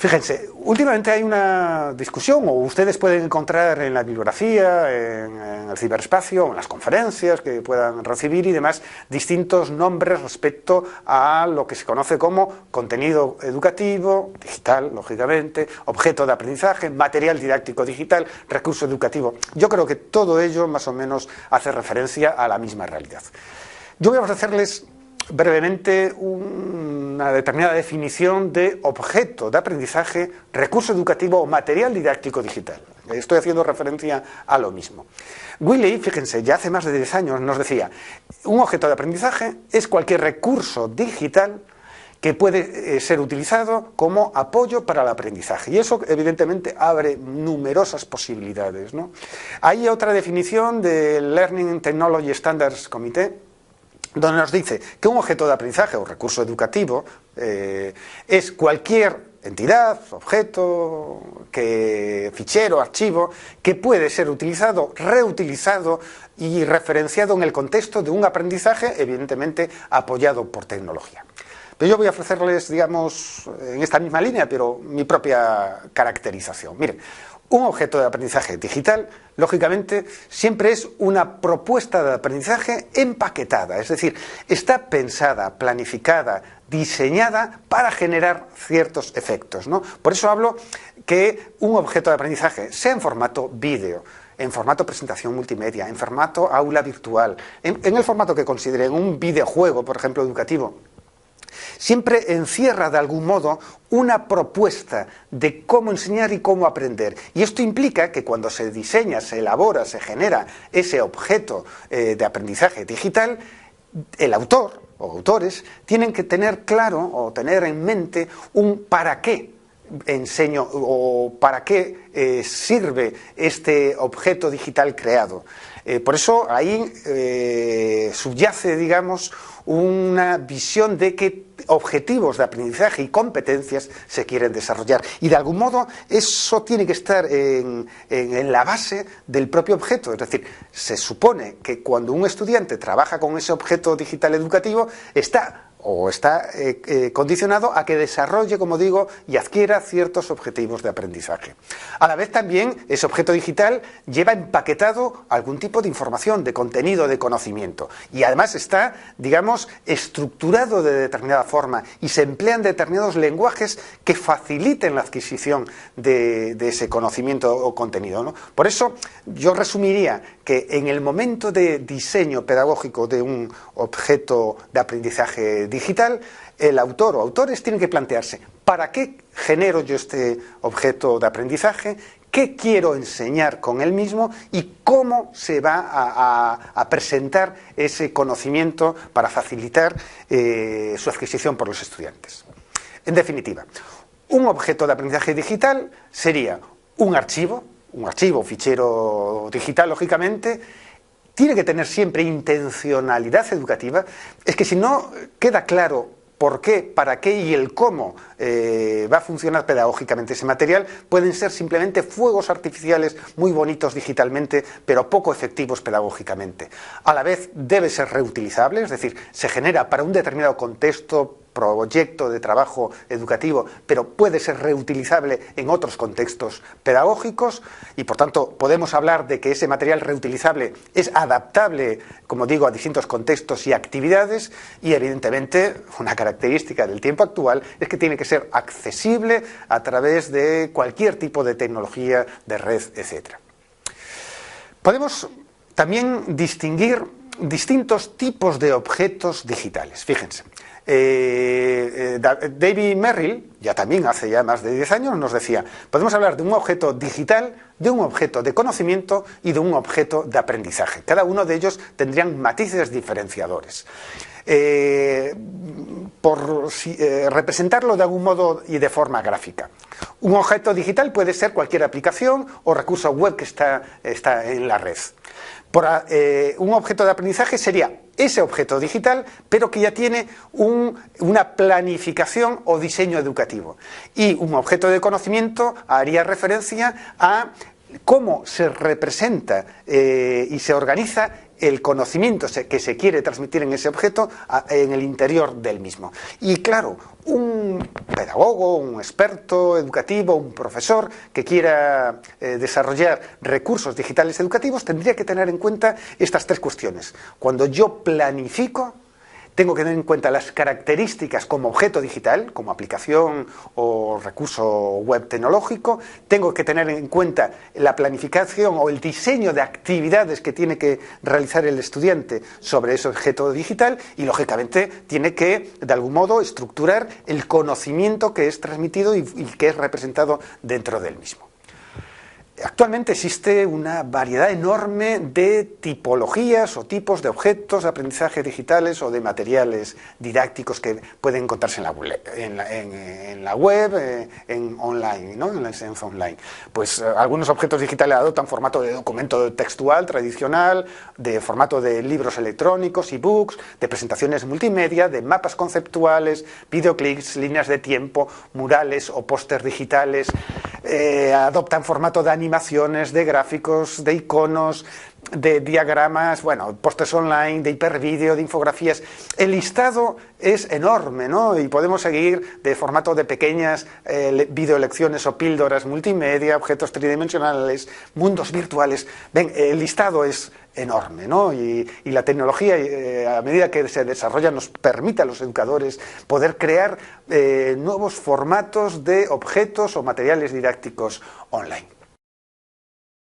Fíjense, últimamente hay una discusión, o ustedes pueden encontrar en la bibliografía, en el ciberespacio, en las conferencias que puedan recibir y demás, distintos nombres respecto a lo que se conoce como contenido educativo, digital, lógicamente, objeto de aprendizaje, material didáctico digital, recurso educativo. Yo creo que todo ello más o menos hace referencia a la misma realidad. Yo voy a ofrecerles brevemente una determinada definición de objeto de aprendizaje, recurso educativo o material didáctico digital. Estoy haciendo referencia a lo mismo. Wiley, fíjense, ya hace más de 10 años nos decía, un objeto de aprendizaje es cualquier recurso digital que puede ser utilizado como apoyo para el aprendizaje. Y eso, evidentemente, abre numerosas posibilidades, ¿no? Hay otra definición del Learning Technology Standards Committee, donde nos dice que un objeto de aprendizaje o recurso educativo es cualquier entidad, objeto, fichero, archivo, que puede ser utilizado, reutilizado y referenciado en el contexto de un aprendizaje, evidentemente apoyado por tecnología. Pero yo voy a ofrecerles, digamos, en esta misma línea, pero mi propia caracterización. Miren, un objeto de aprendizaje digital, lógicamente, siempre es una propuesta de aprendizaje empaquetada, es decir, está pensada, planificada, diseñada para generar ciertos efectos, ¿no? Por eso hablo que un objeto de aprendizaje, sea en formato vídeo, en formato presentación multimedia, en formato aula virtual, en el formato que consideren, un videojuego, por ejemplo, educativo, siempre encierra de algún modo una propuesta de cómo enseñar y cómo aprender. Y esto implica que cuando se diseña, se elabora, se genera ese objeto de aprendizaje digital, el autor o autores tienen que tener claro o tener en mente un para qué enseño o para qué sirve este objeto digital creado. Por eso ahí subyace, digamos, una visión de qué objetivos de aprendizaje y competencias se quieren desarrollar. Y de algún modo eso tiene que estar en la base del propio objeto. Es decir, se supone que cuando un estudiante trabaja con ese objeto digital educativo está condicionado a que desarrolle, como digo, y adquiera ciertos objetivos de aprendizaje. A la vez también ese objeto digital lleva empaquetado algún tipo de información, de contenido, de conocimiento. Y además está, digamos, estructurado de determinada forma y se emplean determinados lenguajes que faciliten la adquisición de ese conocimiento o contenido, ¿no? Por eso yo resumiría que en el momento de diseño pedagógico de un objeto de aprendizaje digital, el autor o autores tienen que plantearse ¿para qué genero yo este objeto de aprendizaje? ¿Qué quiero enseñar con él mismo? ¿Y cómo se va a presentar ese conocimiento para facilitar su adquisición por los estudiantes? En definitiva, un objeto de aprendizaje digital sería un archivo, fichero digital, lógicamente. Tiene que tener siempre intencionalidad educativa. Es que si no queda claro por qué, para qué y el cómo va a funcionar pedagógicamente ese material, pueden ser simplemente fuegos artificiales muy bonitos digitalmente, pero poco efectivos pedagógicamente. A la vez debe ser reutilizable, es decir, se genera para un determinado contexto, proyecto de trabajo educativo, pero puede ser reutilizable en otros contextos pedagógicos y, por tanto, podemos hablar de que ese material reutilizable es adaptable, como digo, a distintos contextos y actividades y, evidentemente, una característica del tiempo actual es que tiene que ser accesible a través de cualquier tipo de tecnología, de red, etc. Podemos también distinguir distintos tipos de objetos digitales. Fíjense. David Merrill, también hace más de 10 años, nos decía, podemos hablar de un objeto digital, de un objeto de conocimiento y de un objeto de aprendizaje. Cada uno de ellos tendrían matices diferenciadores. Representarlo de algún modo y de forma gráfica. Un objeto digital puede ser cualquier aplicación o recurso web que está en la red. Un objeto de aprendizaje sería ese objeto digital, pero que ya tiene una planificación o diseño educativo. Y un objeto de conocimiento haría referencia a cómo se representa y se organiza el conocimiento que se quiere transmitir en ese objeto en el interior del mismo. Y claro, un pedagogo, un experto educativo, un profesor que quiera desarrollar recursos digitales educativos tendría que tener en cuenta estas tres cuestiones. Cuando yo planifico, tengo que tener en cuenta las características como objeto digital, como aplicación o recurso web tecnológico. Tengo que tener en cuenta la planificación o el diseño de actividades que tiene que realizar el estudiante sobre ese objeto digital y, lógicamente, tiene que, de algún modo, estructurar el conocimiento que es transmitido y que es representado dentro del mismo. Actualmente existe una variedad enorme de tipologías o tipos de objetos de aprendizaje digitales o de materiales didácticos que pueden encontrarse en la web, en online, ¿no? En la enseñanza online. Pues algunos objetos digitales adoptan formato de documento textual tradicional, de formato de libros electrónicos, e-books, de presentaciones multimedia, de mapas conceptuales, videoclips, líneas de tiempo, murales o pósters digitales. Adoptan formato de animaciones, de gráficos, de iconos, de diagramas, bueno, pósters online, de hipervídeo, de infografías. El listado es enorme, ¿no? Y podemos seguir de formato de pequeñas videolecciones o píldoras multimedia, objetos tridimensionales, mundos virtuales. Ven, el listado es enorme, ¿no? Y la tecnología, a medida que se desarrolla, nos permite a los educadores poder crear nuevos formatos de objetos o materiales didácticos online.